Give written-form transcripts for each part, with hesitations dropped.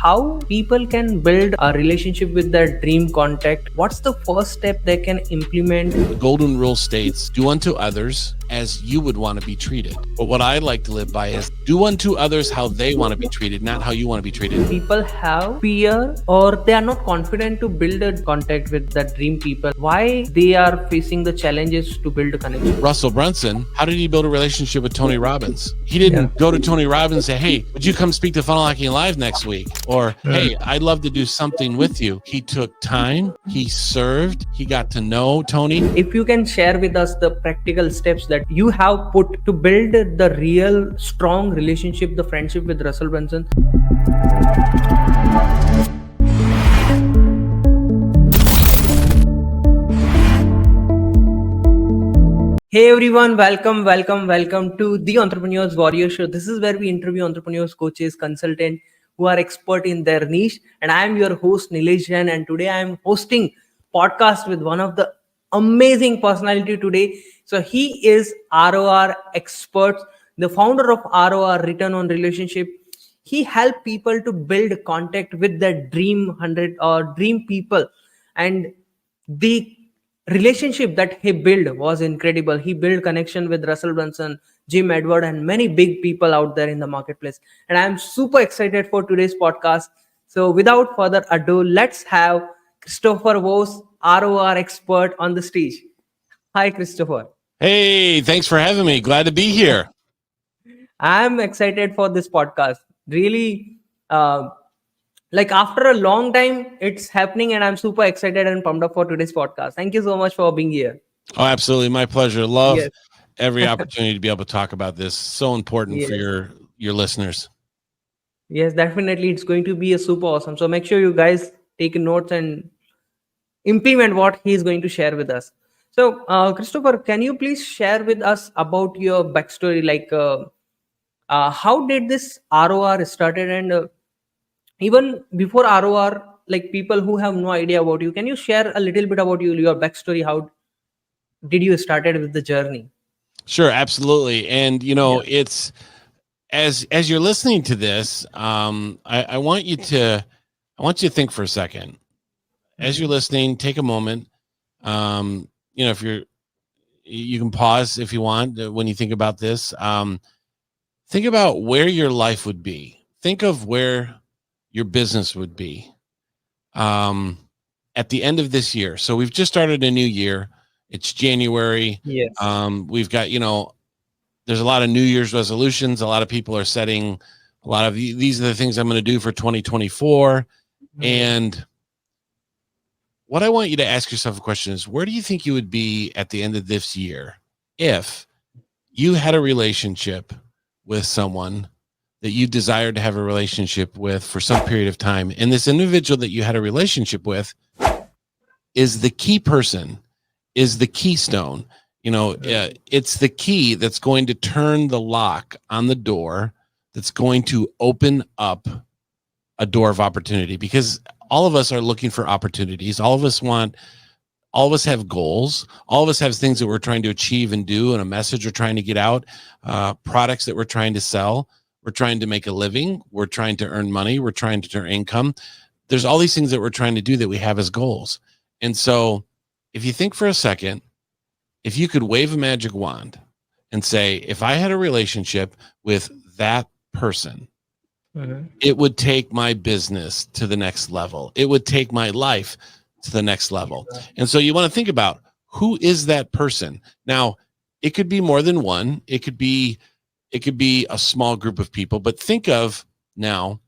how people can build a relationship with their dream contact. What's the first step they can implement? The golden rule states, do unto others as you would want to be treated. But what I like to live by is do unto others how they want to be treated, not how you want to be treated. People have fear or they are not confident to build a contact with the dream people. Why they are facing the challenges to build a connection? Russell Brunson, how did he build a relationship with Tony Robbins? He didn't go to Tony Robbins and say, hey, would you come speak to Funnel Hacking Live next week? Or, hey, I'd love to do something with you. He took time, he served, he got to know Tony. If you can share with us the practical steps that you have put to build the real strong relationship, the friendship with Russell Brunson. Hey everyone, welcome to the Entrepreneurs Warrior Show. This is where we interview entrepreneurs, coaches, consultants who are expert in their niche. And I am your host Nilesh, Jain, and today I am hosting podcast with one of the amazing personality today. So he is ROR expert, the founder of ROR, Return on Relationship. He helped people to build contact with their dream 100 or dream people, and the relationship that he built was incredible. He built connection with Russell Brunson, Jim Edward, and many big people out there in the marketplace. And I'm super excited for today's podcast. So without further ado, let's have Christopher Vos, ROR expert, on the stage. Hi, Christopher. Hey, thanks for having me. Glad to be here. I'm excited for this podcast. Really, like after a long time, it's happening, and I'm super excited and pumped up for today's podcast. Thank you so much for being here. Oh, absolutely. My pleasure. Love every opportunity to be able to talk about this. So important for your listeners. Yes, definitely. It's going to be a super awesome. So make sure you guys take notes and implement what he's going to share with us. So, Christopher, can you please share with us about your backstory? Like, how did this ROR started? And even before ROR, like people who have no idea about you, can you share a little bit about your backstory? How did you started with the journey? Sure, absolutely. And it's as you're listening to this, I want you to think for a second. As you're listening, take a moment. If you can pause if you want when you think about this. Think about where your life would be. Think of where your business would be at the end of this year. So we've just started a new year. It's January. Yes. We've got, there's a lot of New Year's resolutions. A lot of people are setting a lot of these are the things I'm going to do for 2024. Mm-hmm. And what I want you to ask yourself a question is, where do you think you would be at the end of this year if you had a relationship with someone that you desired to have a relationship with for some period of time, and this individual that you had a relationship with is the key person, is the keystone? It's the key that's going to turn the lock on the door, that's going to open up a door of opportunity, because all of us are looking for opportunities. All of us have goals. All of us have things that we're trying to achieve and do, and a message we're trying to get out, products that we're trying to sell. We're trying to make a living. We're trying to earn money. We're trying to earn income. There's all these things that we're trying to do that we have as goals. And so if you think for a second, if you could wave a magic wand and say, if I had a relationship with that person, it would take my business to the next level. It would take my life to the next level. And so you want to think about, who is that person? Now, it could be more than one. It could be a small group of people, but think of now,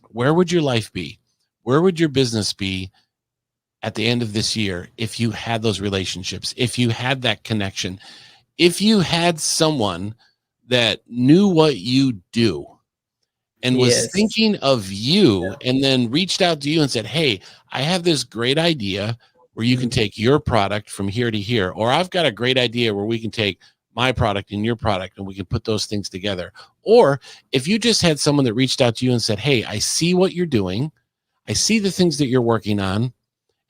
where would your life be? Where would your business be at the end of this year if you had those relationships, if you had that connection, if you had someone that knew what you do and was thinking of you and then reached out to you and said, hey, I have this great idea where you can take your product from here to here, or I've got a great idea where we can take my product and your product and we can put those things together. Or if you just had someone that reached out to you and said, hey, I see what you're doing. I see the things that you're working on.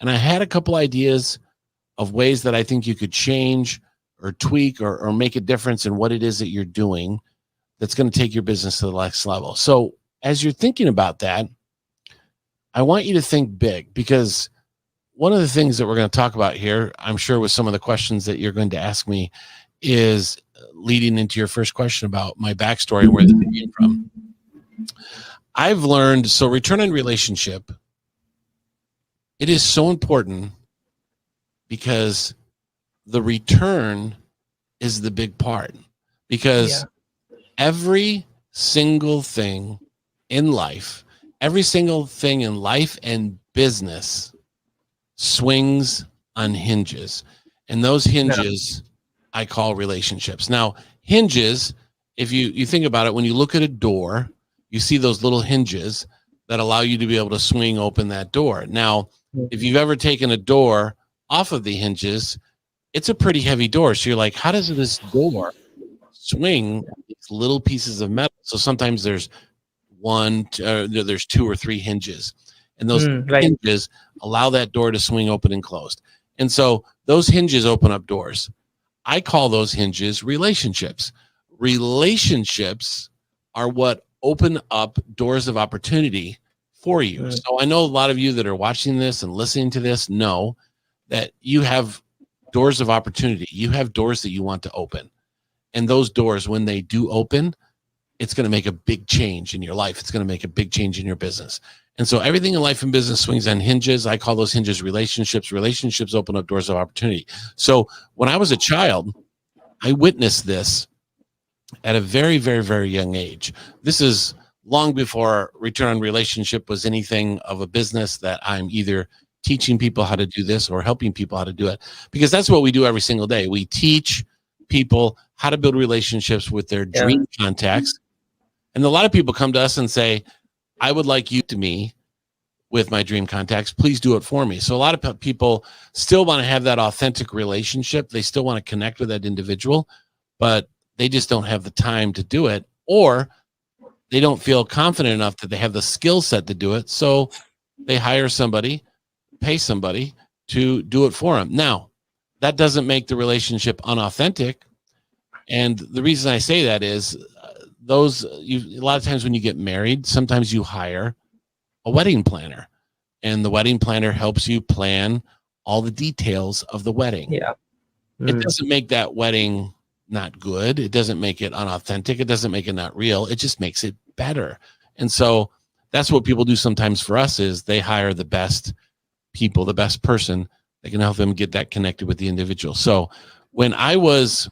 And I had a couple ideas of ways that I think you could change or tweak or make a difference in what it is that you're doing that's going to take your business to the next level. So as you're thinking about that, I want you to think big, because one of the things that we're going to talk about here, I'm sure with some of the questions that you're going to ask me, is leading into your first question about my backstory and where this came from. I've learned, so return on relationship, it is so important because the return is the big part, because every single thing in life, every single thing in life and business swings on hinges, and those hinges I call relationships. Now, hinges, if you think about it, when you look at a door, you see those little hinges that allow you to be able to swing open that door. Now, if you've ever taken a door off of the hinges, it's a pretty heavy door. So you're like, how does this door swing these little pieces of metal? So sometimes there's there's 2 or 3 hinges, and those hinges allow that door to swing open and closed. And so those hinges open up doors. I call those hinges relationships. Relationships are what open up doors of opportunity for you. So I know a lot of you that are watching this and listening to this know that you have doors of opportunity. You have doors that you want to open. And those doors, when they do open, it's going to make a big change in your life. It's going to make a big change in your business. And so everything in life and business swings on hinges. I call those hinges relationships. Relationships open up doors of opportunity. So when I was a child, I witnessed this at a very, very, very young age. This is long before return on relationship was anything of a business that I'm either teaching people how to do this or helping people how to do it, because that's what we do every single day. We teach people how to build relationships with their dream contacts. And a lot of people come to us and say, I would like you to me with my dream contacts. Please do it for me. So a lot of people still want to have that authentic relationship. They still want to connect with that individual, but they just don't have the time to do it, or they don't feel confident enough that they have the skill set to do it. So they hire somebody, pay somebody to do it for them. Now, that doesn't make the relationship unauthentic. And the reason I say that is a lot of times when you get married, sometimes you hire a wedding planner, and the wedding planner helps you plan all the details of the wedding. It doesn't make that wedding not good. It doesn't make it unauthentic. It doesn't make it not real. It just makes it better. And so that's what people do sometimes for us, is they hire the best people, the best person that can help them get that connected with the individual. So when I was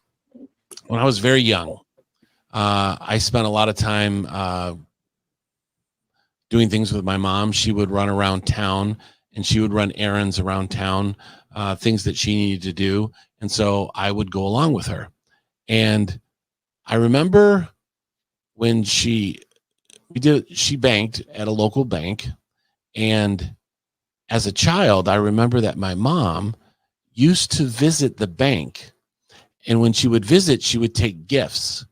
very young, I spent a lot of time doing things with my mom. She would run around town, and she would run errands around town, things that she needed to do. And so I would go along with her. And I remember when she banked at a local bank. And as a child, I remember that my mom used to visit the bank. And when she would visit, she would take gifts.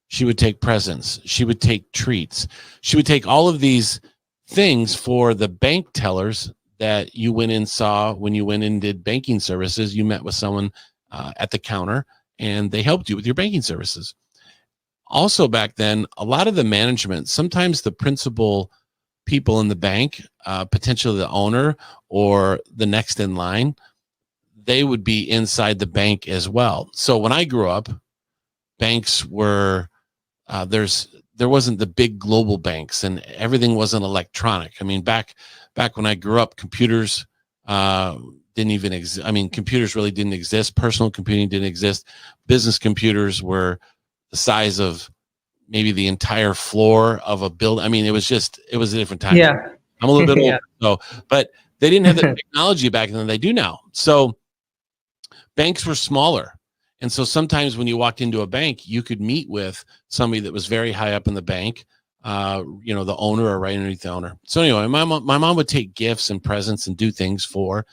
She would take presents. She would take treats. She would take all of these things for the bank tellers that you went and saw when you went and did banking services. You met with someone at the counter, and they helped you with your banking services. Also back then, a lot of the management, sometimes the principal people in the bank, potentially the owner or the next in line, they would be inside the bank as well. So when I grew up, banks were, there wasn't the big global banks, and everything wasn't electronic. I mean, back when I grew up, computers didn't even exist. I mean, computers really didn't exist. Personal computing didn't exist. Business computers were the size of maybe the entire floor of a building. I mean, it was a different time. I'm a little bit old, so, but they didn't have the technology back then they do now. So banks were smaller. And so sometimes when you walked into a bank, you could meet with somebody that was very high up in the bank, the owner or right underneath the owner. So anyway, my mom would take gifts and presents and do things for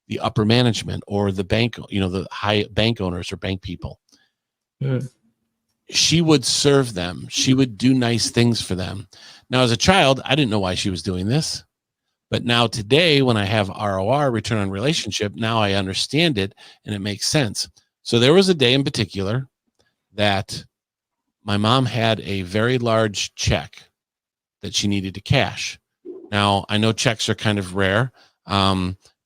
the upper management or the bank, the high bank owners or bank people. She would serve them. She would do nice things for them. Now, as a child, I didn't know why she was doing this. But now today, when I have ROR, return on relationship, now I understand it and it makes sense. So there was a day in particular that my mom had a very large check that she needed to cash. Now, I know checks are kind of rare.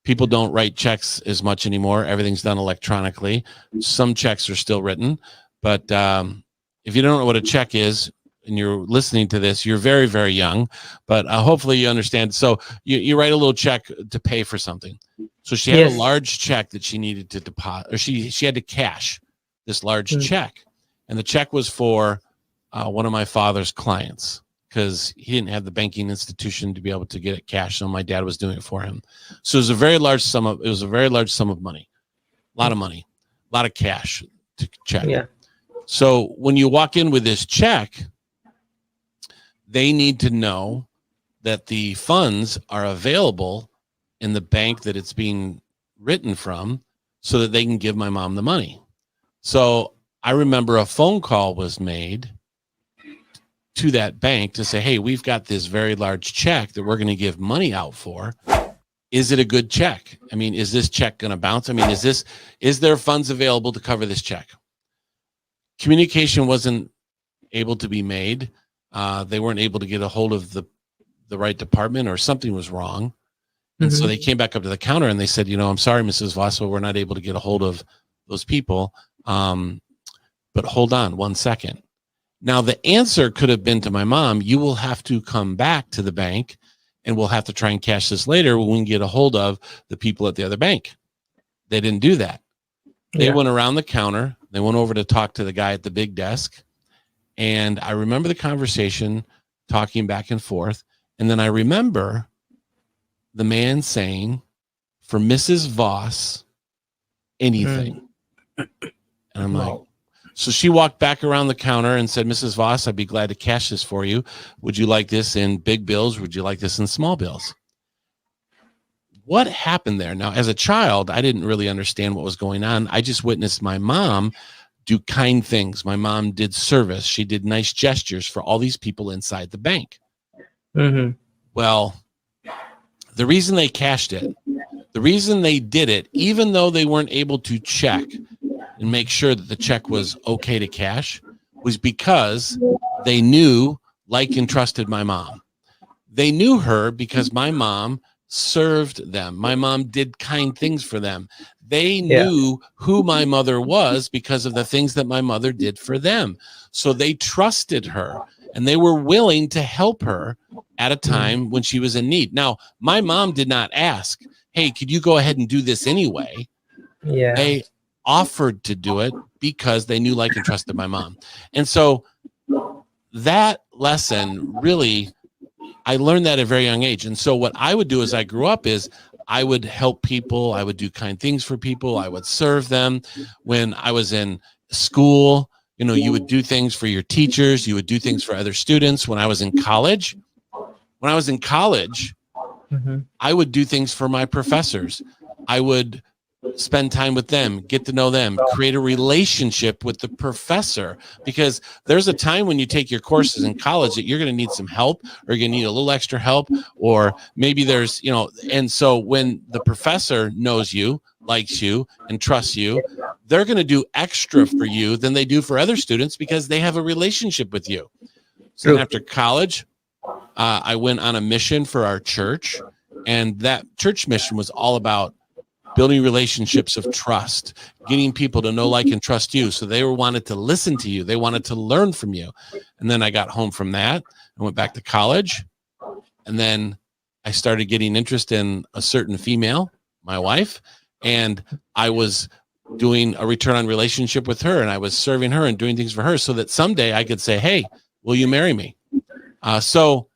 People don't write checks as much anymore. Everything's done electronically. Some checks are still written, but if you don't know what a check is and you're listening to this, you're very, very young, but hopefully you understand. So you write a little check to pay for something. So she had a Yes. large check that she needed to deposit, or she had to cash this large check. And the check was for one of my father's clients, because he didn't have the banking institution to be able to get it cash. So my dad was doing it for him. So it was a very large sum of money, a lot of money, a lot of cash to check. Yeah. So when you walk in with this check, they need to know that the funds are available in the bank that it's being written from, so that they can give my mom the money. So I remember a phone call was made to that bank to say, hey, we've got this very large check that we're going to give money out for. Is it a good check? I mean, is this check going to bounce? I mean, is there funds available to cover this check? Communication wasn't able to be made. They weren't able to get a hold of the right department, or something was wrong. And so they came back up to the counter and they said, I'm sorry, Mrs. Vos, we're not able to get a hold of those people. But hold on 1 second. Now, the answer could have been to my mom, you will have to come back to the bank and we'll have to try and cash this later when we can get a hold of the people at the other bank. They didn't do that. They went around the counter. They went over to talk to the guy at the big desk. And I remember the conversation, talking back and forth. And then I remember the man saying, for Mrs. Vos, anything. And I'm like, so she walked back around the counter and said, Mrs. Vos, I'd be glad to cash this for you. Would you like this in big bills? Would you like this in small bills? What happened there? Now, as a child, I didn't really understand what was going on. I just witnessed my mom do kind things. My mom did service. She did nice gestures for all these people inside the bank. Well, the reason they cashed it, the reason they did it, even though they weren't able to check and make sure that the check was okay to cash, was because they knew, like, and trusted my mom. They knew her because my mom served them. My mom did kind things for them. They knew who my mother was because of the things that my mother did for them. So they trusted her and they were willing to help her at a time when she was in need. Now, my mom did not ask, hey, could you go ahead and do this anyway? They offered to do it because they knew, like, and trusted my mom. And so that lesson, really, I learned that at a very young age. And so what I would do as I grew up is I would help people. I would do kind things for people. I would serve them. When I was in school, you would do things for your teachers. You would do things for other students. When I was in college, I would do things for my professors. I would spend time with them, get to know them, create a relationship with the professor, because there's a time when you take your courses in college that you're going to need some help, or you're going to need a little extra help, or maybe there's, and so when the professor knows you, likes you, and trusts you, they're going to do extra for you than they do for other students because they have a relationship with you. So then after college, I went on a mission for our church, and that church mission was all about building relationships of trust, getting people to know, like, and trust you. So they wanted to listen to you. They wanted to learn from you. And then I got home from that and went back to college. And then I started getting interest in a certain female, my wife, and I was doing a return on relationship with her, and I was serving her and doing things for her so that someday I could say, hey, will you marry me? So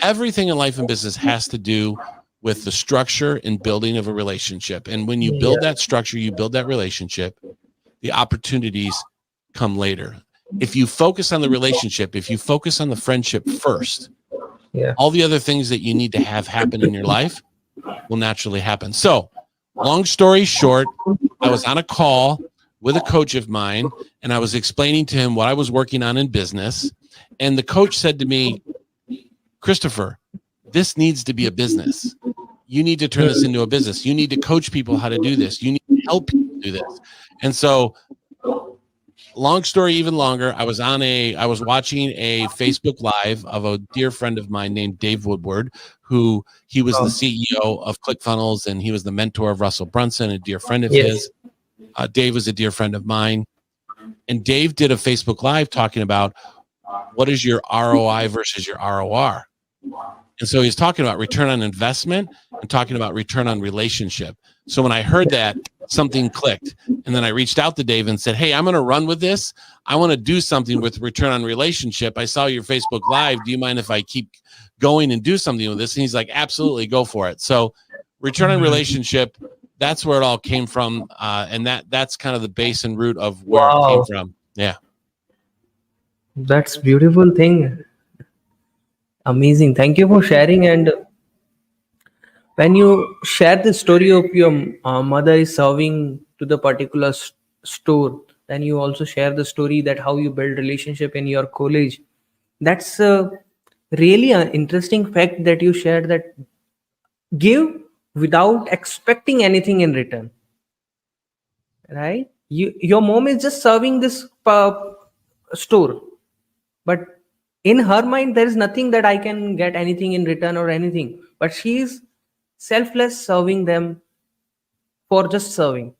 everything in life and business has to do with the structure and building of a relationship. And when you build that structure, you build that relationship, the opportunities come later. If you focus on the relationship, if you focus on the friendship first, all the other things that you need to have happen in your life will naturally happen. So, long story short, I was on a call with a coach of mine, and I was explaining to him what I was working on in business. And the coach said to me, Christopher, this needs to be a business. You need to turn this into a business. You need to coach people how to do this. You need to help people do this. And so long story even longer, I was watching a Facebook Live of a dear friend of mine named Dave Woodward, who he was the CEO of ClickFunnels, and he was the mentor of Russell Brunson, a dear friend of Yes. his. Dave was a dear friend of mine, and Dave did a Facebook Live talking about what is your ROI versus your ROR. And so he's talking about return on investment and talking about return on relationship. So when I heard that, something clicked. And then I reached out to Dave and said, hey, I'm going to run with this. I want to do something with return on relationship. I saw your Facebook Live. Do you mind if I keep going and do something with this? And he's like, absolutely, go for it. So return on relationship, that's where it all came from. And that's kind of the base and root of where it came from. Yeah. That's beautiful thing. Amazing. Thank you for sharing. And when you share the story of your mother is serving to the particular store, then you also share the story that how you build relationship in your college. That's really an interesting fact that you shared, that give without expecting anything in return, right? Your mom is just serving this store, but in her mind there is nothing that I can get anything in return or anything, but she is selfless serving them for just serving.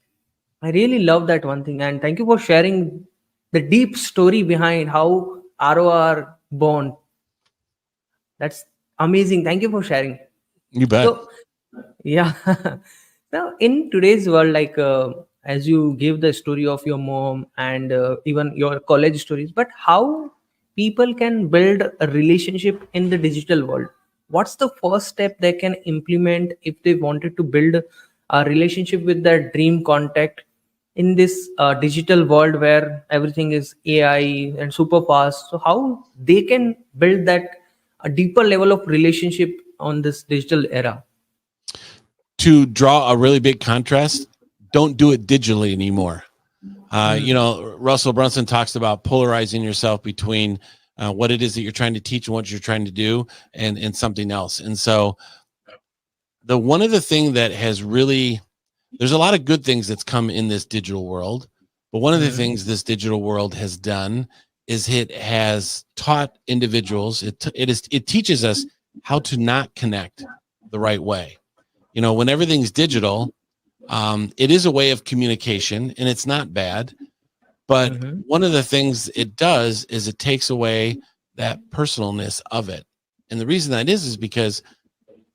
I really love that one thing, and thank you for sharing the deep story behind how ROR born. That's amazing. Thank you for sharing. You bet. So yeah. Now in today's world, like as you give the story of your mom and even your college stories, but how people can build a relationship in the digital world, what's the first step they can implement if they wanted to build a relationship with their dream contact in this digital world where everything is AI and super fast? So how they can build that a deeper level of relationship on this digital era? To draw a really big contrast, don't do it digitally anymore. Russell Brunson talks about polarizing yourself between what it is that you're trying to teach and what you're trying to do and something else. And so one of the thing that has really, there's a lot of good things that's come in this digital world, but one of the things this digital world has done is it has taught individuals, it teaches us how to not connect the right way. When everything's digital, it is a way of communication, and it's not bad. But one of the things it does is it takes away that personalness of it. And the reason that is because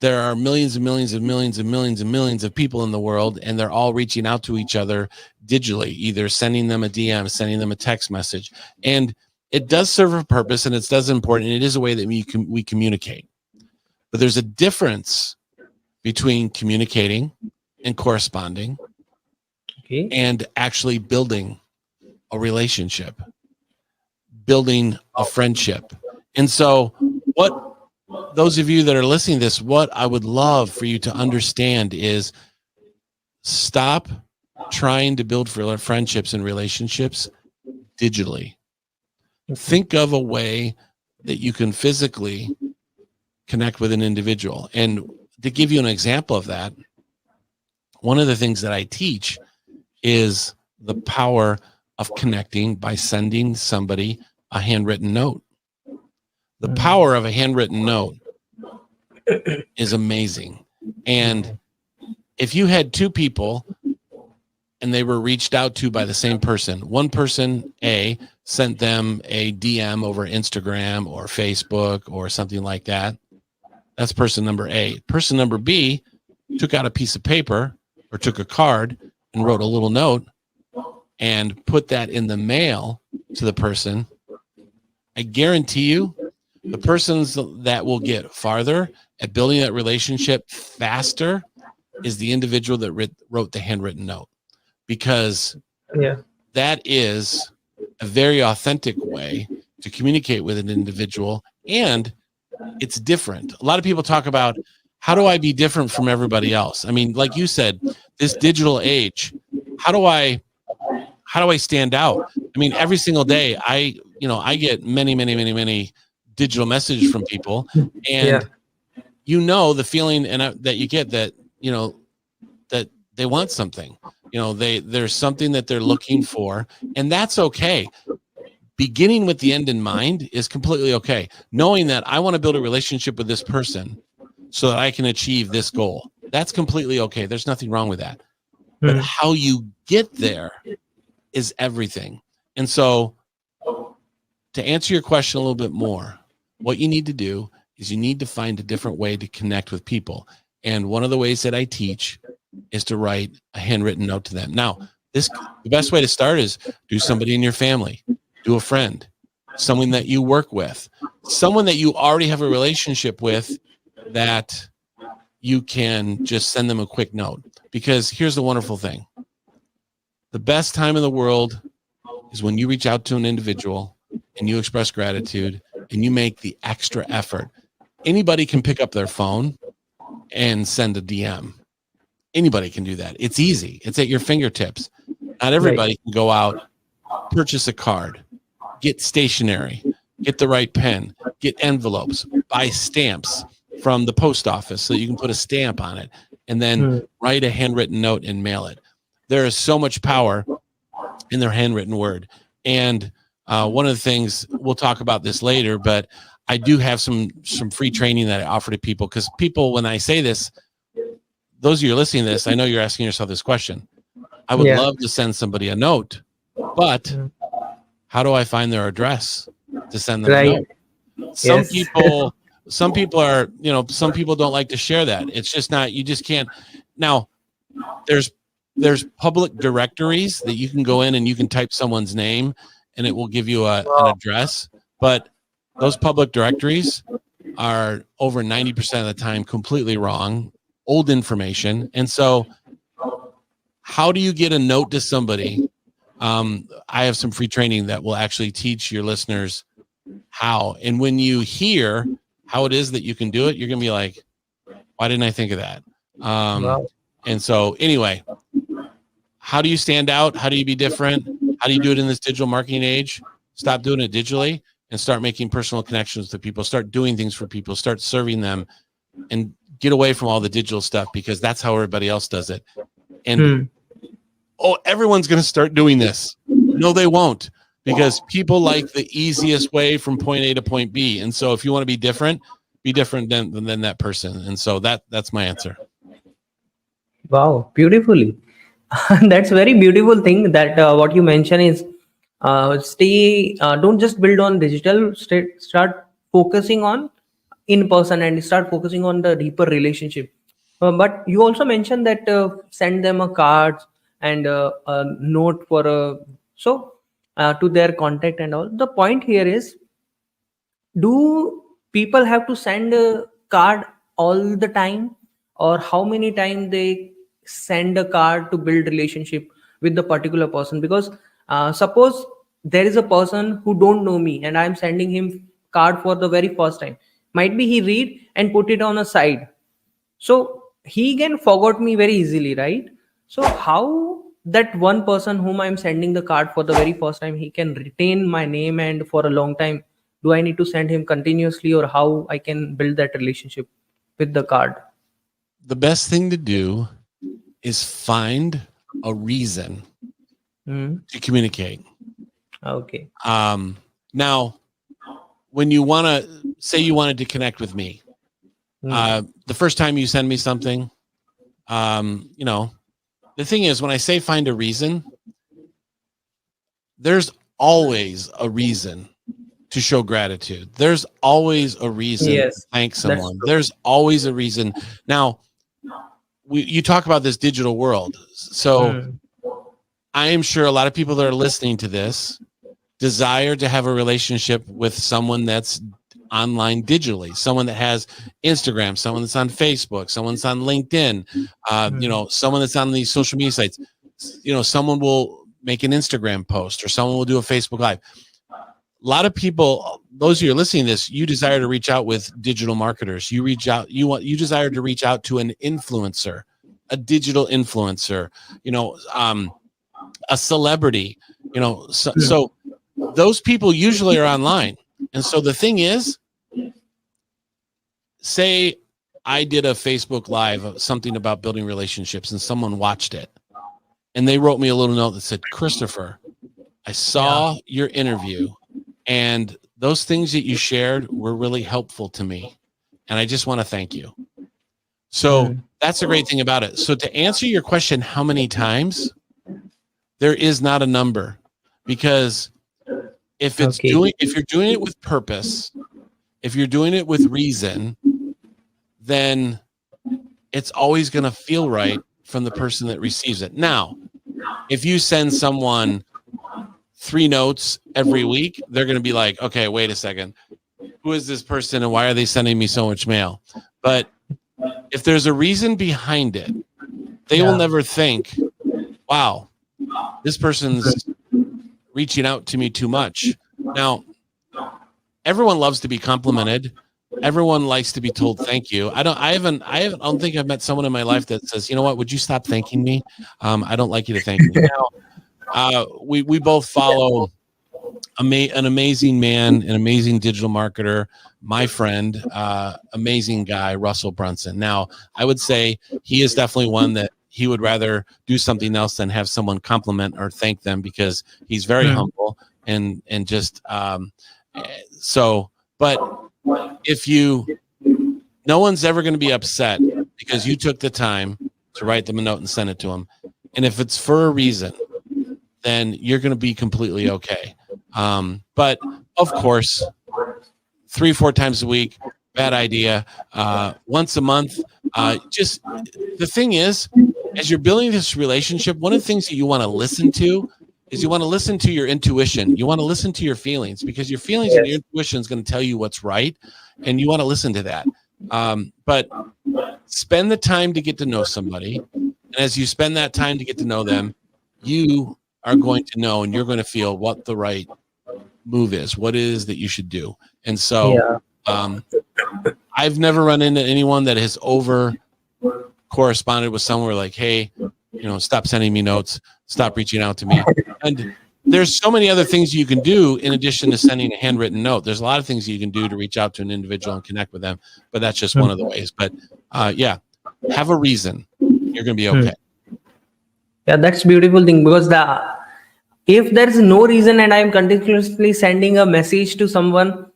there are millions and millions and millions and millions and millions of people in the world, and they're all reaching out to each other digitally, either sending them a DM, sending them a text message. And it does serve a purpose, and it does important. And it is a way that we communicate. But there's a difference between communicating and corresponding and actually building a relationship, building a friendship. And so what those of you that are listening to this, what I would love for you to understand is stop trying to build friendships and relationships digitally. Think of a way that you can physically connect with an individual. And to give you an example of that, one of the things that I teach is the power of connecting by sending somebody a handwritten note. The power of a handwritten note is amazing. And if you had two people and they were reached out to by the same person, one person A sent them a DM over Instagram or Facebook or something like that, that's person number A. Person number B took out a piece of paper or took a card and wrote a little note and put that in the mail to the person. I guarantee you the persons that will get farther at building that relationship faster is the individual that wrote the handwritten note, because that is a very authentic way to communicate with an individual, and it's different. A lot of people talk about, how do I be different from everybody else? I mean, like you said, this digital age, how do I stand out? I mean, every single day I get many digital messages from people, and the feeling that you get that, that they want something. there's something that they're looking for, and that's okay. Beginning with the end in mind is completely okay. Knowing that I want to build a relationship with this person so that I can achieve this goal, that's completely okay. There's nothing wrong with that. But how you get there is everything. And so, to answer your question a little bit more, what you need to do is you need to find a different way to connect with people. And one of the ways that I teach is to write a handwritten note to them. Now, the best way to start is do somebody in your family, do a friend, someone that you work with, someone that you already have a relationship with, that you can just send them a quick note. Because here's the wonderful thing. The best time in the world is when you reach out to an individual and you express gratitude and you make the extra effort. Anybody can pick up their phone and send a DM. Anybody can do that. It's easy. It's at your fingertips. Not everybody can go out, purchase a card, get stationery, get the right pen, get envelopes, buy stamps from the post office so you can put a stamp on it, and then write a handwritten note and mail it. There is so much power in their handwritten word. And one of the things, we'll talk about this later, but I do have some free training that I offer to people, because people, when I say this, those of you listening to this, I know you're asking yourself this question. I would love to send somebody a note, but how do I find their address to send them a note? Some people are, some people don't like to share that. It's just not, you just can't. Now, there's public directories that you can go in and you can type someone's name and it will give you an address. But those public directories are over 90% of the time completely wrong, old information. And so how do you get a note to somebody? I have some free training that will actually teach your listeners how. And when you hear how it is that you can do it, you're going to be like, why didn't I think of that? And so anyway, how do you stand out? How do you be different? How do you do it in this digital marketing age? Stop doing it digitally and start making personal connections to people. Start doing things for people. Start serving them, and get away from all the digital stuff, because that's how everybody else does it. And everyone's going to start doing this. No, they won't, because people like the easiest way from point A to point B. And so if you want to be different than that person. And so that's my answer. Wow, beautifully. That's very beautiful thing that what you mention is don't just build on digital, start focusing on in person and start focusing on the deeper relationship. But you also mentioned that send them a card and a note for to their contact and all. The point here is, do people have to send a card all the time, or how many times they send a card to build relationship with the particular person? Because suppose there is a person who don't know me and I'm sending him card for the very first time, might be he read and put it on a side, so he can forget me very easily, right? So how that one person whom I'm sending the card for the very first time, he can retain my name and for a long time? Do I need to send him continuously, or how I can build that relationship with the card? The best thing to do is find a reason to communicate. Okay. Now, when you want to say you wanted to connect with me, the first time you send me something, the thing is, when I say find a reason, there's always a reason to show gratitude. There's always a reason to thank someone. There's always a reason. Now, you talk about this digital world. So I am sure a lot of people that are listening to this desire to have a relationship with someone that's online digitally, someone that has Instagram, someone that's on Facebook, someone that's on LinkedIn, someone that's on these social media sites. Someone will make an Instagram post, or someone will do a Facebook Live. A lot of people, those of you who are listening to this, you desire to reach out with digital marketers. You desire to reach out to an influencer, a digital influencer, a celebrity, so those people usually are online. And so the thing is, say I did a Facebook Live of something about building relationships and someone watched it. and they wrote me a little note that said, Christopher, I saw your interview, and those things that you shared were really helpful to me. And I just want to thank you. So that's the great thing about it. So to answer your question, how many times, there is not a number, because if you're doing it with purpose, if you're doing it with reason, then it's always going to feel right from the person that receives it. Now, if you send someone 3 notes every week, they're going to be like, okay, wait a second. Who is this person and why are they sending me so much mail? But if there's a reason behind it, they will never think, wow, this person's reaching out to me too much. Now, everyone loves to be complimented. Everyone likes to be told thank you. I don't think I've met someone in my life that says, you know what, would you stop thanking me? I don't like you to thank me. Now, we both follow an amazing man, an amazing digital marketer, my friend, amazing guy, Russell Brunson. Now, I would say he is definitely one that he would rather do something else than have someone compliment or thank them, because he's very humble and just so. But if no one's ever going to be upset because you took the time to write them a note and send it to them, and if it's for a reason, then you're going to be completely okay. But of course, 3-4 times a week, bad idea. Once a month, just the thing is, as you're building this relationship, one of the things that you want to listen to is you want to listen to your intuition. You want to listen to your feelings, because your feelings and your intuition is going to tell you what's right, and you want to listen to that. But spend the time to get to know somebody, and as you spend that time to get to know them, you are going to know, and you're going to feel what the right move is, what it is that you should do. And so I've never run into anyone that has over corresponded with someone like, hey, stop sending me notes, stop reaching out to me. And there's so many other things you can do in addition to sending a handwritten note. There's a lot of things you can do to reach out to an individual and connect with them, but that's just one of the ways. But have a reason. You're going to be okay. Yeah, that's beautiful thing, because if there is no reason and I am continuously sending a message to someone,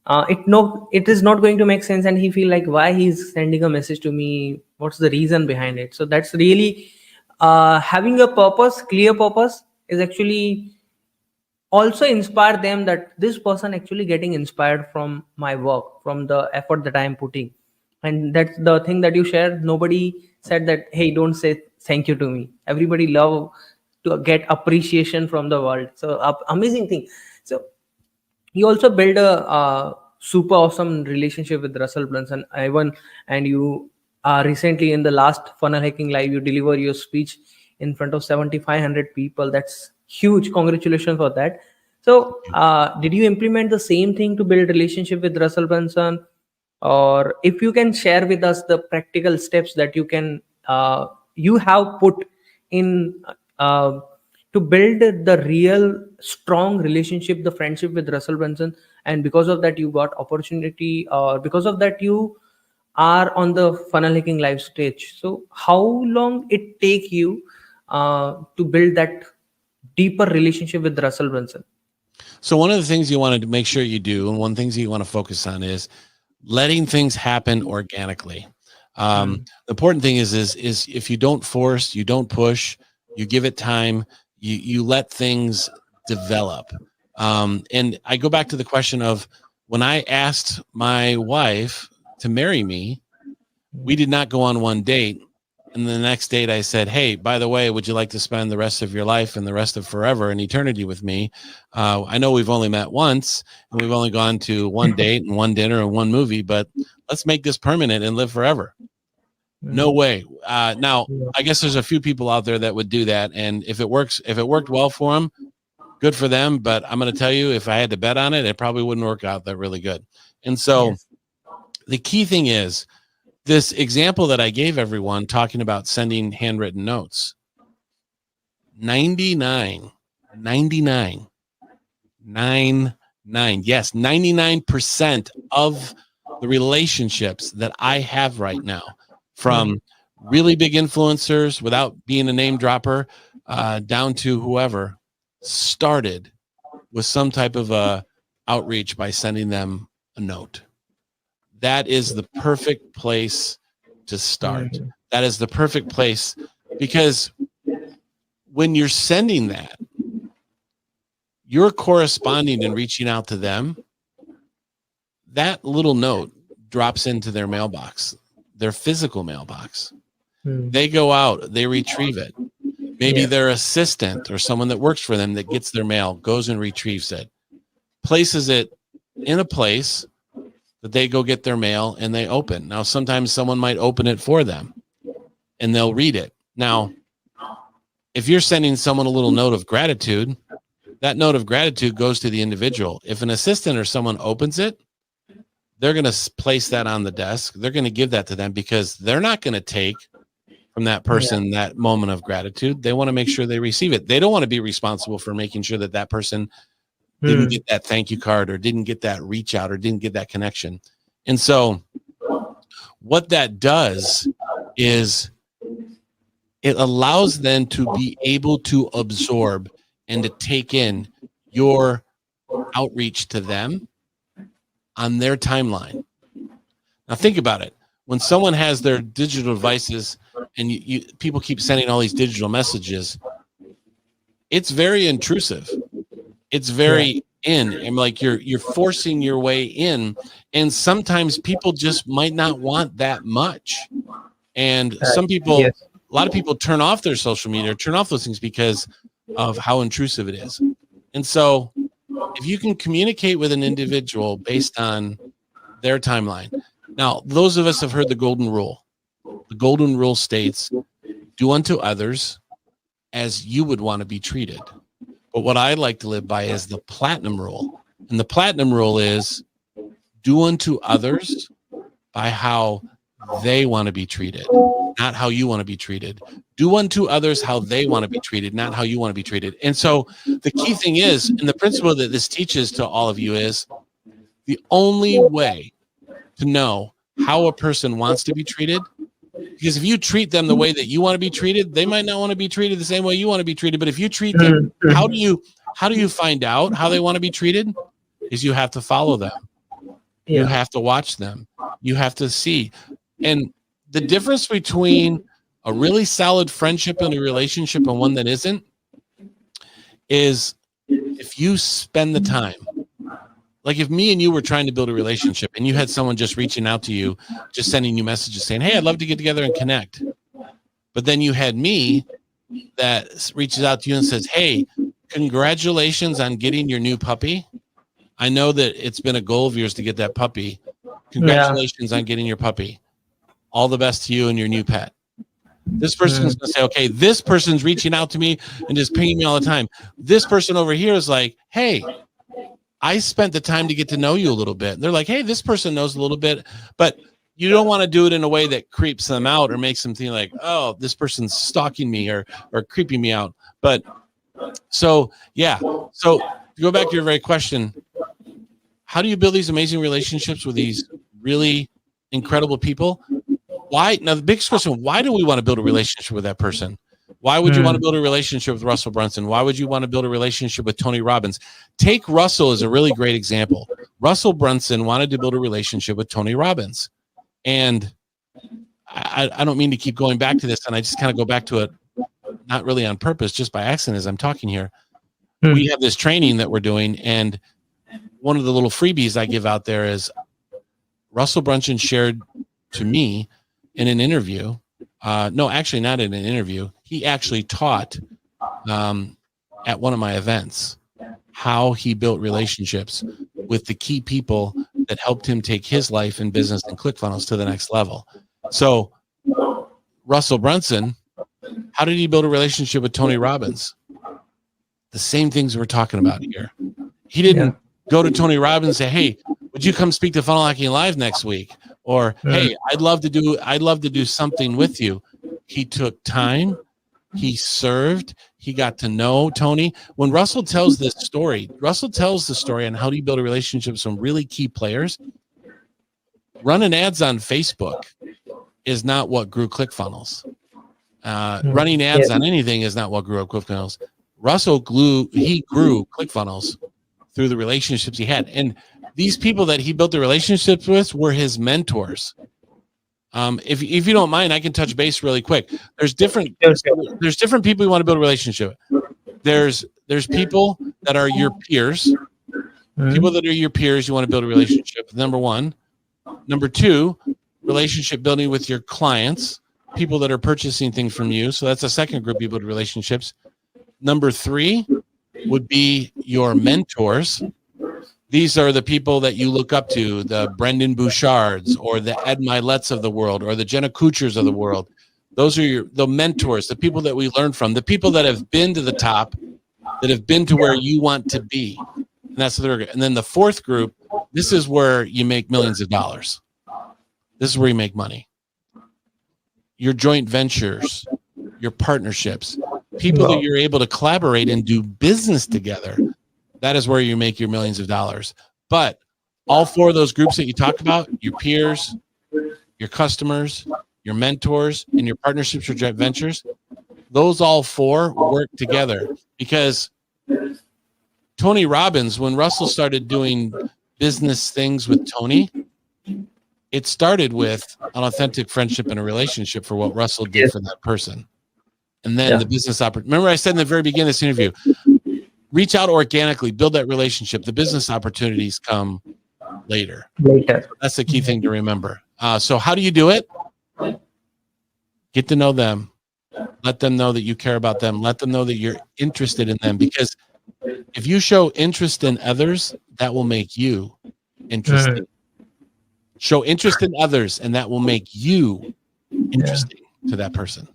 it is not going to make sense, and he feel like, why he's sending a message to me, what's the reason behind it? So that's really having a clear purpose is actually also inspire them that this person actually getting inspired from my work, from the effort that I am putting. And that's the thing that you shared. Nobody said that, hey, don't say thank you to me. Everybody love to get appreciation from the world. So amazing thing. So you also build a super awesome relationship with Russell Brunson, Ivan, and you recently in the last funnel hacking live, you deliver your speech in front of 7,500 people. That's huge. Congratulations for that. So did you implement the same thing to build relationship with Russell Brunson? Or if you can share with us the practical steps that you have put in to build the real strong relationship, the friendship with Russell Brunson, and because of that you got opportunity, or because of that you are on the funnel hacking live stage. So how long it take you to build that deeper relationship with Russell Brunson? So one of the things you want to make sure you do, and one of the things you want to focus on, is letting things happen organically. The important thing is if you don't force, you don't push, you give it time, you let things develop. And I go back to the question of, when I asked my wife to marry me, we did not go on one date. And the next date I said, hey, by the way, would you like to spend the rest of your life and the rest of forever and eternity with me? I know we've only met once and we've only gone to one date and one dinner and one movie, but let's make this permanent and live forever. No way. Now, I guess there's a few people out there that would do that. And if it worked well for them, good for them. But I'm going to tell you, if I had to bet on it, it probably wouldn't work out that really good. And so the key thing is, this example that I gave everyone talking about sending handwritten notes, 99, yes, 99% of the relationships that I have right now, from really big influencers, without being a name dropper, down to whoever, started with some type of a outreach by sending them a note. That is the perfect place to start. That is the perfect place, because when you're sending that, you're corresponding and reaching out to them. That little note drops into their mailbox, their physical mailbox. They go out, they retrieve it. Maybe their assistant or someone that works for them that gets their mail goes and retrieves it, places it in a place that they go get their mail and they open. Now, sometimes someone might open it for them and they'll read it. Now, if you're sending someone a little note of gratitude, that note of gratitude goes to the individual. If an assistant or someone opens it, they're going to place that on the desk. They're going to give that to them, because they're not going to take from that person that moment of gratitude. They want to make sure they receive it. They don't want to be responsible for making sure that that person didn't get that thank you card, or didn't get that reach out, or didn't get that connection. And so what that does is it allows them to be able to absorb and to take in your outreach to them on their timeline. Now think about it. When someone has their digital devices and people keep sending all these digital messages, it's very intrusive. It's very and like you're forcing your way in, and sometimes people just might not want that much. And some people, a lot of people turn off their social media or turn off those things because of how intrusive it is. And so if you can communicate with an individual based on their timeline. Now, those of us have heard the golden rule. The golden rule states, do unto others as you would want to be treated. But what I like to live by is the platinum rule. And the platinum rule is, do unto others by how they want to be treated, not how you want to be treated. Do unto others how they want to be treated, not how you want to be treated. And so the key thing is, and the principle that this teaches to all of you is, the only way to know how a person wants to be treated, because if you treat them the way that you want to be treated, they might not want to be treated the same way you want to be treated. But if you treat them, how do you find out how they want to be treated? Is you have to follow them. You have to watch them. You have to see. And the difference between a really solid friendship and a relationship and one that isn't is if you spend the time. Like if me and you were trying to build a relationship and you had someone just reaching out to you, just sending you messages saying, hey, I'd love to get together and connect. But then you had me that reaches out to you and says, hey, congratulations on getting your new puppy. I know that it's been a goal of yours to get that puppy. Congratulations on getting your puppy. All the best to you and your new pet. This person's going to say, okay, this person's reaching out to me and just pinging me all the time. This person over here is like, hey, I spent the time to get to know you a little bit. And they're like, hey, this person knows a little bit, but you don't want to do it in a way that creeps them out or makes them think like, oh, this person's stalking me or creeping me out. But so, yeah. So to go back to your very question, how do you build these amazing relationships with these really incredible people? Why? Now, the biggest question, why do we want to build a relationship with that person? Why would you want to build a relationship with Russell Brunson? Why would you want to build a relationship with Tony Robbins? Take Russell as a really great example. Russell Brunson wanted to build a relationship with Tony Robbins. And I don't mean to keep going back to this, and I just kind of go back to it, not really on purpose, just by accident as I'm talking here. We have this training that we're doing, and one of the little freebies I give out there is Russell Brunson shared to me in an interview. No, actually not in an interview. He actually taught at one of my events how he built relationships with the key people that helped him take his life and business and ClickFunnels to the next level. So Russell Brunson, how did he build a relationship with Tony Robbins? The same things we're talking about here. He didn't go to Tony Robbins and say, hey, would you come speak to Funnel Hacking Live next week? Or, hey, I'd love to do something with you. He took time. He served. He got to know Tony. When Russell tells this story, Russell tells the story on how do you build a relationship with some really key players. Running ads on Facebook is not what grew ClickFunnels. Running ads Yes. on anything is not what grew up ClickFunnels. Russell grew ClickFunnels through the relationships he had. And these people that he built the relationships with were his mentors. If you don't mind, I can touch base really quick. There's different people you want to build a relationship with. There's people that are your peers. People that are your peers, you want to build a relationship. Number one. Number two, relationship building with your clients, people that are purchasing things from you. So that's a second group you build relationships. Number three would be your mentors. These are the people that you look up to, the Brendan Bouchards or the Ed Miletts of the world or the Jenna Kuchers of the world. Those are the mentors, the people that we learn from, the people that have been to the top, that have been to where you want to be. And that's the third group. And then the fourth group, this is where you make millions of dollars. This is where you make money. Your joint ventures, your partnerships, people that you're able to collaborate and do business together. That is where you make your millions of dollars. But all four of those groups that you talk about, your peers, your customers, your mentors, and your partnerships or joint ventures, those all four work together. Because Tony Robbins, when Russell started doing business things with Tony, it started with an authentic friendship and a relationship for what Russell did for that person. And then the business opportunity. Remember I said in the very beginning of this interview, reach out organically, build that relationship. The business opportunities come later. That's the key thing to remember. So how do you do it? Get to know them. Let them know that you care about them. Let them know that you're interested in them. Because if you show interest in others, that will make you interesting. Show interest in others, and that will make you interesting to that person.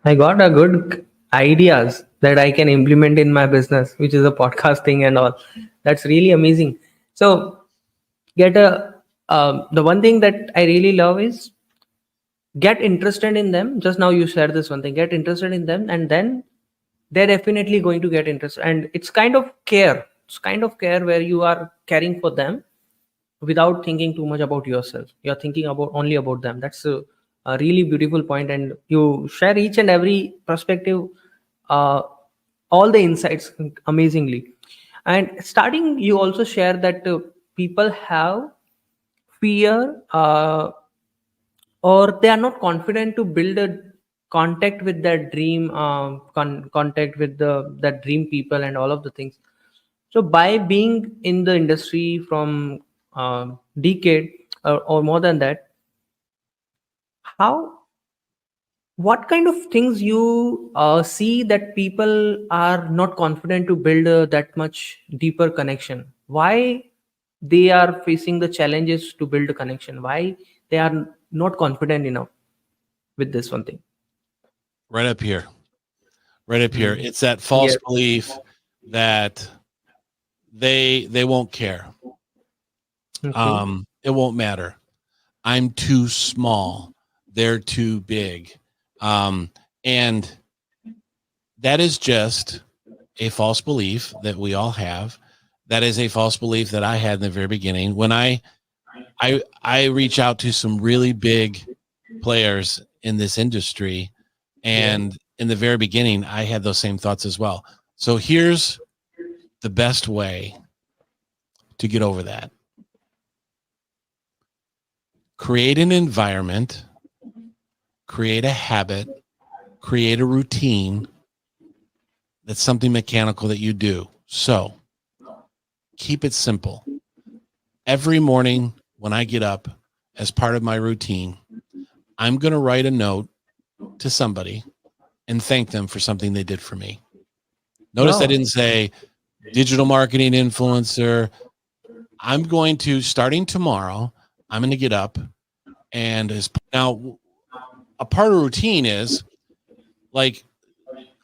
I got a good ideas that I can implement in my business, which is a podcasting and all. That's really amazing. So the one thing that I really love is get interested in them. Just now you shared this one thing, get interested in them, and then they're definitely going to get interested. And it's kind of care. It's kind of care where you are caring for them without thinking too much about yourself. You're thinking only about them. That's a really beautiful point. And you share each and every perspective, all the insights amazingly. And starting, you also share that people have fear, or they are not confident to build a contact with their dream, contact with that dream people and all of the things. So by being in the industry from decade or more than that, what kind of things you see that people are not confident to build that much deeper connection? Why they are facing the challenges to build a connection? Why they are not confident enough with this one thing? Right up here. It's that false belief that they won't care. It won't matter. I'm too small. They're too big. And that is just a false belief that we all have. That is a false belief that I had in the very beginning. When I reach out to some really big players in this industry, and in the very beginning, I had those same thoughts as well. So here's the best way to get over that. Create an environment, create a habit, create a routine that's something mechanical that you do. So keep it simple. Every morning when I get up, as part of my routine, I'm going to write a note to somebody and thank them for something they did for me. Notice I didn't say digital marketing influencer. I'm going to, starting tomorrow, I'm going to get up and now a part of routine is like,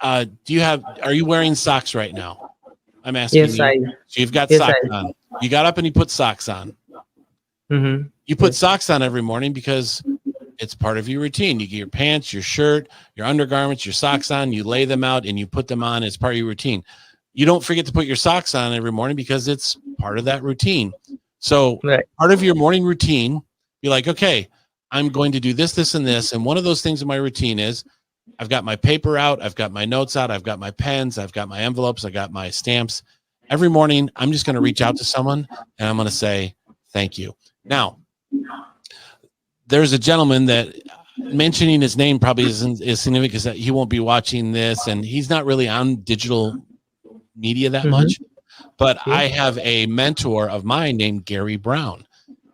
are you wearing socks right now? I'm asking you. So you've got socks on. You got up and you put socks on. You put socks on every morning because it's part of your routine. You get your pants, your shirt, your undergarments, your socks on, you lay them out and you put them on as part of your routine. You don't forget to put your socks on every morning because it's part of that routine. So part of your morning routine, you're like, okay, I'm going to do this, this, and this. And one of those things in my routine is I've got my paper out, I've got my notes out, I've got my pens, I've got my envelopes, I got my stamps. Every morning, I'm just going to reach out to someone and I'm going to say, thank you. Now, there's a gentleman that mentioning his name probably isn't as significant because he won't be watching this and he's not really on digital media that much. But I have a mentor of mine named Gary Brown,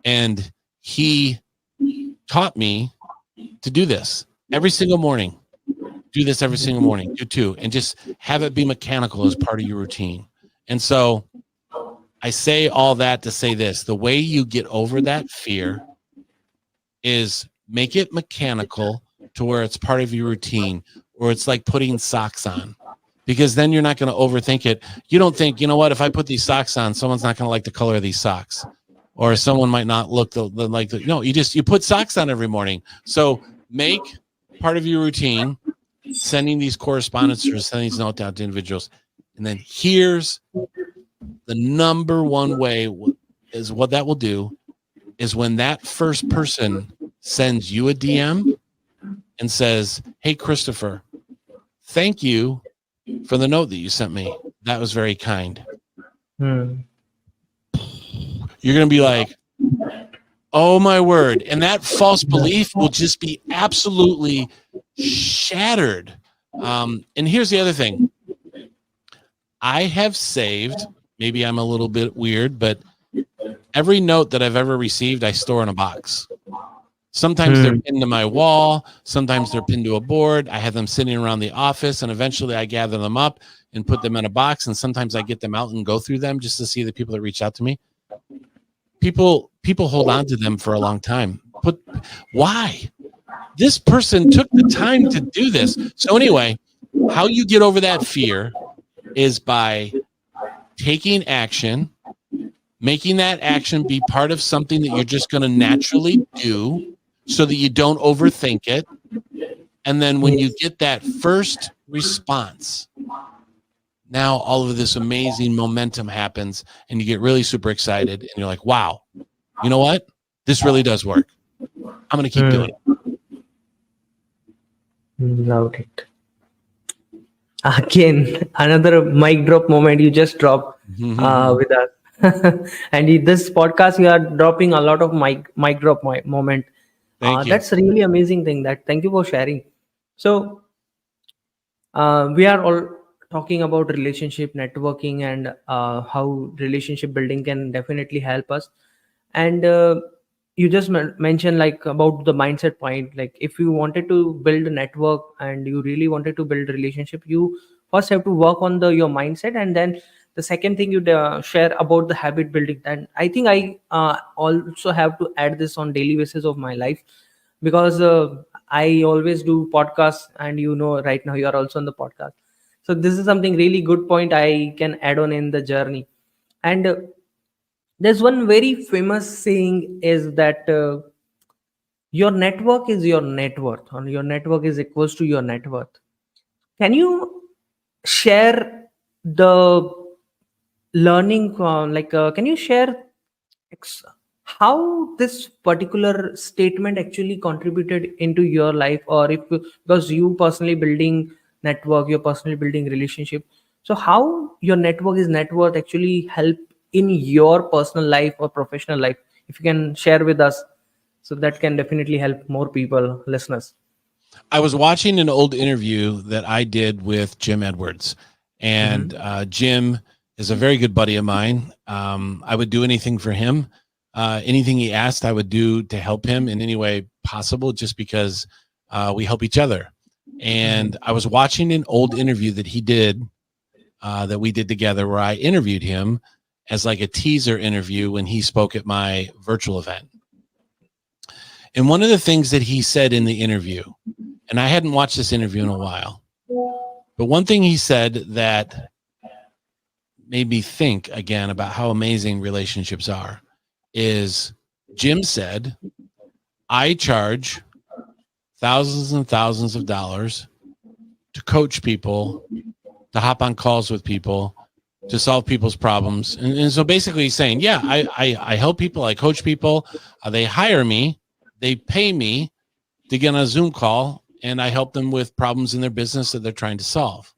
and he taught me to do this every single morning. Do this every single morning. Do two, and just have it be mechanical as part of your routine. And so I say all that to say this: the way you get over that fear is make it mechanical to where it's part of your routine, or it's like putting socks on. Because then you're not going to overthink it. You don't think, you know what, if I put these socks on, someone's not going to like the color of these socks. Or someone might not look no, you put socks on every morning. So make part of your routine, sending these correspondences or sending these notes out to individuals. And then here's the number one way is what that will do is when that first person sends you a DM and says, hey, Christopher, thank you for the note that you sent me. That was very kind. You're going to be like, oh my word. And that false belief will just be absolutely shattered. And here's the other thing. I have saved, maybe I'm a little bit weird, but every note that I've ever received, I store in a box. Sometimes they're pinned to my wall. Sometimes they're pinned to a board. I have them sitting around the office, and eventually I gather them up and put them in a box. And sometimes I get them out and go through them just to see the people that reach out to me. People hold on to them for a long time. But why? This person took the time to do this. So anyway, how you get over that fear is by taking action, making that action be part of something that you're just going to naturally do, so that you don't overthink it. And then when you get that first response, now all of this amazing momentum happens and you get really super excited and you're like, wow, you know what? This really does work. I'm going to keep doing it. Loved it. Again, another mic drop moment you just dropped with us. And this podcast, you are dropping a lot of mic drop moment. Thank you. That's a really amazing thing. Thank you for sharing. So we are all talking about relationship networking and how relationship building can definitely help us. And you just mentioned like about the mindset point. Like if you wanted to build a network and you really wanted to build a relationship, you first have to work on your mindset, and then the second thing you share about the habit building. And I think I also have to add this on daily basis of my life, because I always do podcasts, and right now you are also on the podcast. So this is something really good point I can add on in the journey. And there's one very famous saying is that your network is your net worth, or your network is equals to your net worth. Can you share the learning can you share how this particular statement actually contributed into your life, or if because you personally building network, you're personally building relationship, so how your network is net worth actually help in your personal life or professional life, if you can share with us, so that can definitely help more people, listeners. I was watching an old interview that I did with Jim Edwards, and Jim is a very good buddy of mine. I would do anything for him. Anything he asked, I would do to help him in any way possible, just because we help each other. And I was watching an old interview that he did, that we did together, where I interviewed him as like a teaser interview when he spoke at my virtual event. And one of the things that he said in the interview, and I hadn't watched this interview in a while, but one thing he said that made me think again about how amazing relationships are is Jim said, I charge thousands and thousands of dollars to coach people, to hop on calls with people, to solve people's problems. And so basically he's saying, yeah, I help people, I coach people, they hire me they pay me to get on a Zoom call, and I help them with problems in their business that they're trying to solve.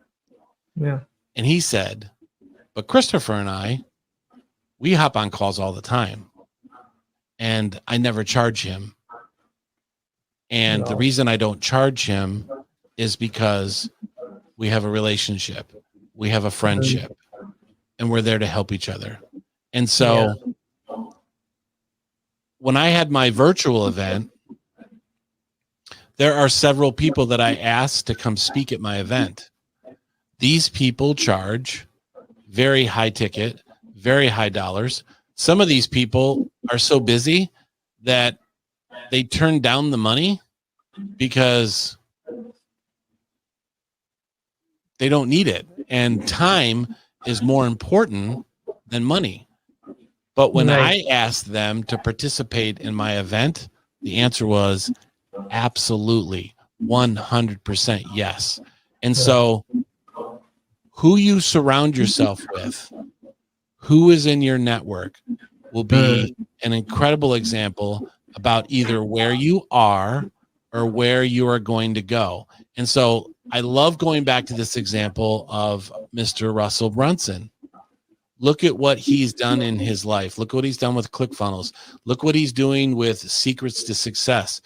Yeah. And he said, but Christopher and I, we hop on calls all the time, and I never charge him. And the reason I don't charge him is because we have a relationship, we have a friendship, and we're there to help each other. And so when I had my virtual event, there are several people that I asked to come speak at my event. These people charge very high ticket, very high dollars. Some of these people are so busy that they turn down the money because they don't need it. And time is more important than money. But when I asked them to participate in my event, the answer was absolutely 100% yes. And so who you surround yourself with, who is in your network, will be an incredible example about either where you are or where you are going to go. And so I love going back to this example of Mr. Russell Brunson. Look at what he's done in his life. Look what he's done with ClickFunnels. Look what he's doing with Secrets to Success.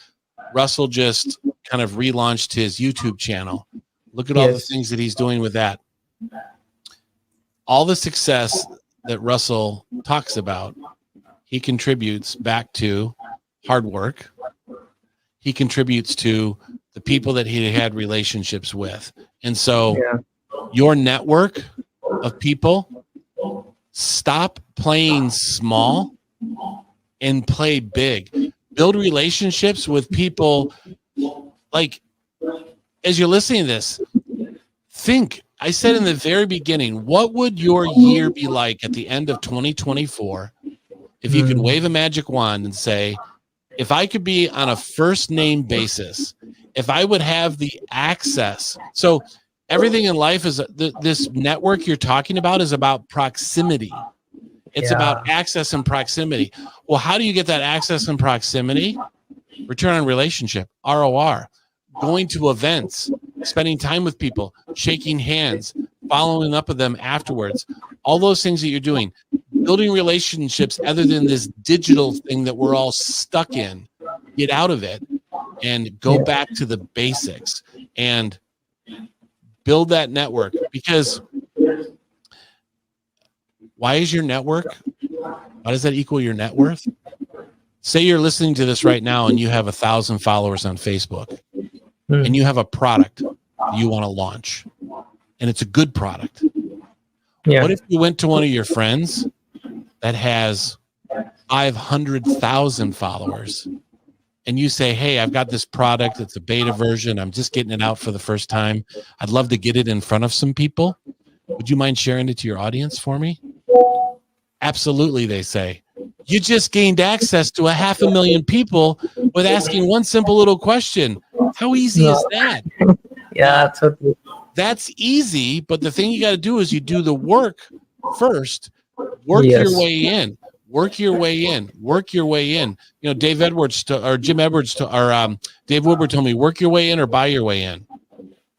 Russell just kind of relaunched his YouTube channel. Look at all the things that he's doing with that. All the success that Russell talks about, he contributes back to hard work. He contributes to the people that he had relationships with. And so your network of people, stop playing small and play big. Build relationships with people. Like, as you're listening to this, think, I said in the very beginning, what would your year be like at the end of 2024 if you could wave a magic wand and say, if I could be on a first name basis, if I would have the access. So everything in life is this network you're talking about is about proximity. It's about access and proximity. Well, how do you get that access and proximity? Return on relationship, ROR, going to events, spending time with people, shaking hands, following up with them afterwards, all those things that you're doing, building relationships other than this digital thing that we're all stuck in. Get out of it and go back to the basics and build that network. Because why is your network? Why does that equal your net worth? Say you're listening to this right now and you have 1,000 followers on Facebook and you have a product you want to launch and it's a good product. What if you went to one of your friends that has 500,000 followers and you say, hey, I've got this product. It's a beta version. I'm just getting it out for the first time. I'd love to get it in front of some people. Would you mind sharing it to your audience for me? Absolutely, they say. You just gained access to 500,000 people with asking one simple little question. How easy is that? Absolutely. That's easy, but the thing you got to do is you do the work first. Work your way in. Work your way in. Work your way in. You know, Dave Edwards or Jim Edwards or Dave Wilbur told me, work your way in or buy your way in.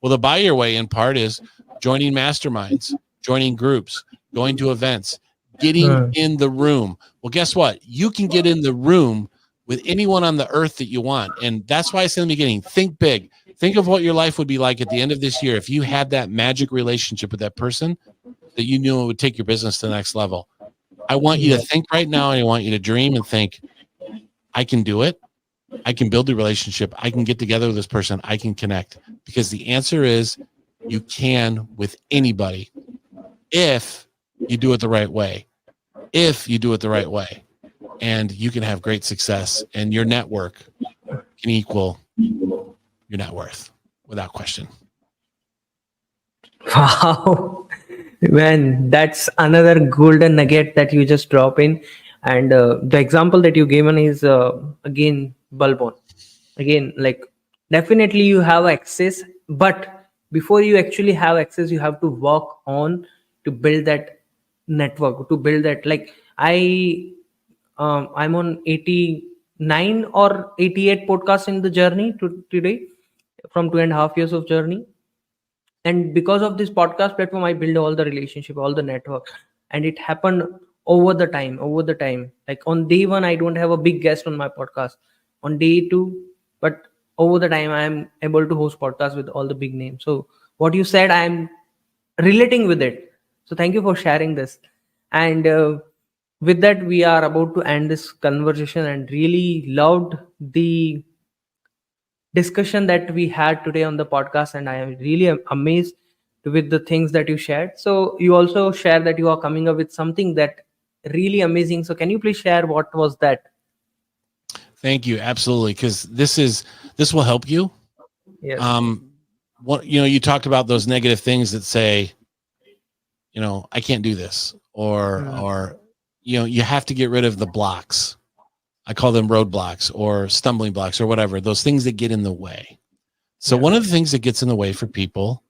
Well, the buy your way in part is joining masterminds, joining groups, going to events, getting in the room. Well, guess what? You can get in the room with anyone on the earth that you want. And that's why I said in the beginning, think big. Think of what your life would be like at the end of this year if you had that magic relationship with that person that you knew it would take your business to the next level. I want you to think right now, and I want you to dream and think, I can do it. I can build a relationship. I can get together with this person. I can connect. Because the answer is you can with anybody if you do it the right way. If you do it the right way. And you can have great success, and your network can equal your net worth without question. Wow. Man, that's another golden nugget that you just drop in. And the example that you given is again Bulbon. Again, like definitely you have access, but before you actually have access, you have to work on to build that network, to build that. Like I'm on 80 9 or 88 podcasts in the journey to today, from 2.5 years of journey. And because of this podcast platform, I build all the relationship, all the network, and it happened over the time. Like on day one, I don't have a big guest on my podcast. On day two, but over the time, I am able to host podcasts with all the big names. So what you said, I am relating with it. So thank you for sharing this. And with that, we are about to end this conversation, and really loved the discussion that we had today on the podcast. And I am really amazed with the things that you shared. So you also share that you are coming up with something that really amazing. So can you please share what was that? Thank you. Absolutely. Because this will help you. Yes. What, you talked about those negative things that say, I can't do this, or you have to get rid of the blocks. I call them roadblocks or stumbling blocks or whatever, those things that get in the way. So one of the things that gets in the way for people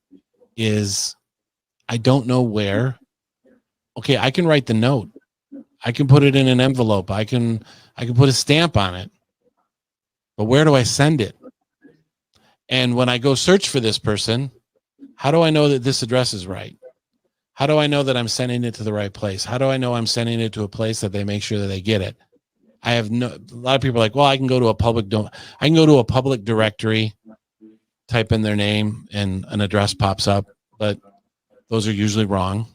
is, I don't know where. Okay, I can write the note. I can put it in an envelope. I can put a stamp on it. But where do I send it? And when I go search for this person, how do I know that this address is right? How do I know that I'm sending it to the right place? How do I know I'm sending it to a place that they make sure that they get it? A lot of people are like, well, I can go to a public directory, type in their name, and an address pops up, but those are usually wrong.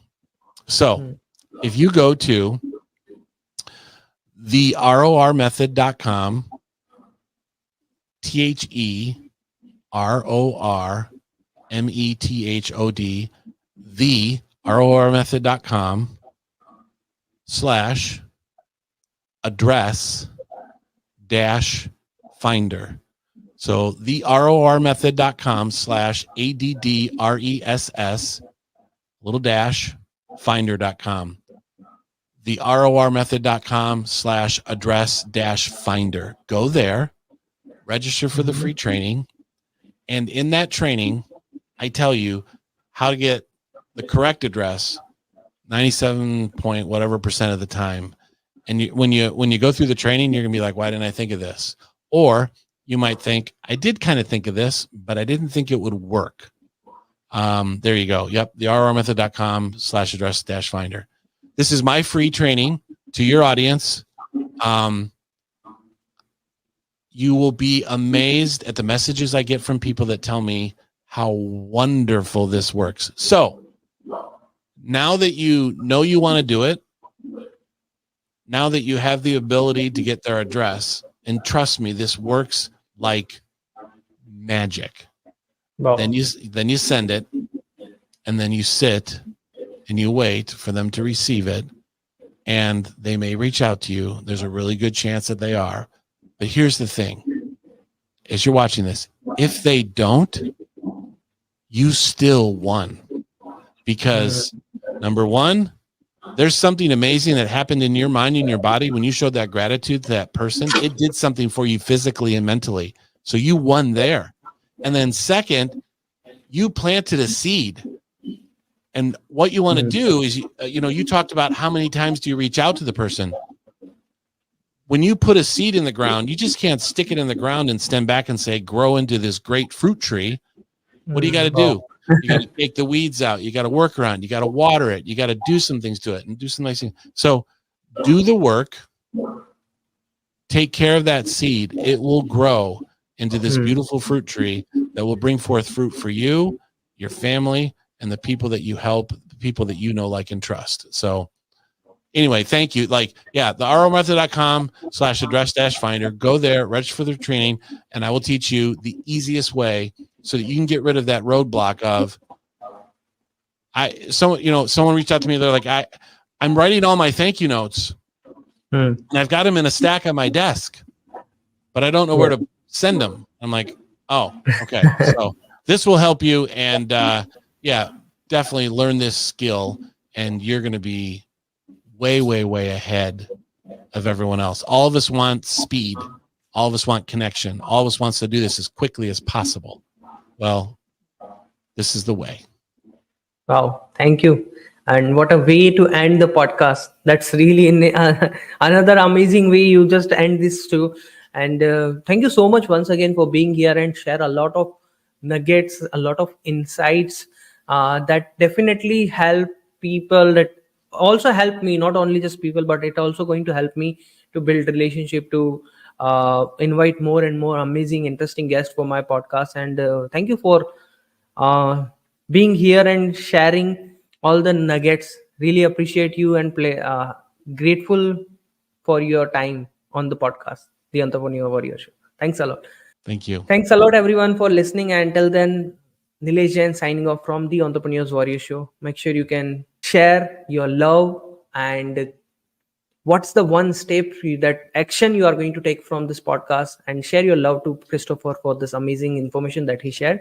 So if you go to the RORmethod.com, TheRORmethod, the RORmethod.com /address -finder. So the RORmethod.com /ADDRESS -finder.com. The RORmethod.com /address -finder. Go there, register for the free training. And in that training, I tell you how to get the correct address 97 point whatever percent of the time. And when you go through the training, you're gonna be like, why didn't I think of this? Or you might think, I did kind of think of this, but I didn't think it would work. There you go. Yep. The RORmethod.com /address -finder. This is my free training to your audience. You will be amazed at the messages I get from people that tell me how wonderful this works. So now that you know you want to do it, now that you have the ability to get their address, and trust me, this works like magic. Wow. Then you send it, and then you sit and you wait for them to receive it, and they may reach out to you. There's a really good chance that they are. But here's the thing. As you're watching this, if they don't, you still won. Because number one, there's something amazing that happened in your mind and your body when you showed that gratitude to that person. It did something for you physically and mentally. So you won there. And then second, you planted a seed. And what you want to do is, you talked about how many times do you reach out to the person. When you put a seed in the ground, you just can't stick it in the ground and stand back and say, grow into this great fruit tree. What do you got to do? You got to take the weeds out. You got to work around. You got to water it. You got to do some things to it and do some nice things. So do the work. Take care of that seed. It will grow into this beautiful fruit tree that will bring forth fruit for you, your family, and the people that you help, the people that you know, like, and trust. So anyway, thank you. The RORmethod.com /address -finder. Go there, register for the training, and I will teach you the easiest way so that you can get rid of that roadblock of someone reached out to me. They're like, I'm writing all my thank you notes and I've got them in a stack on my desk, but I don't know where to send them. I'm like, oh, okay. So this will help you. And definitely learn this skill, and you're going to be way, way, way ahead of everyone else. All of us want speed. All of us want connection. All of us wants to do this as quickly as possible. Well, this is the way. Wow, thank you. And what a way to end the podcast. That's really another amazing way you just end this too. And thank you so much once again for being here and share a lot of nuggets, a lot of insights that definitely help people, that also help me, not only just people, but it also going to help me to build relationship, to invite more and more amazing interesting guests for my podcast. And thank you for uh, being here and sharing all the nuggets. Really appreciate you and play grateful for your time on the podcast, the Entrepreneur Warrior Show. Thanks a lot. Thank you. Thanks a lot, everyone, for listening. And until then, Nilesh Jain signing off from the Entrepreneurs Warrior Show. Make sure you can share your love and what's the one step that action you are going to take from this podcast, and share your love to Christopher for this amazing information that he shared.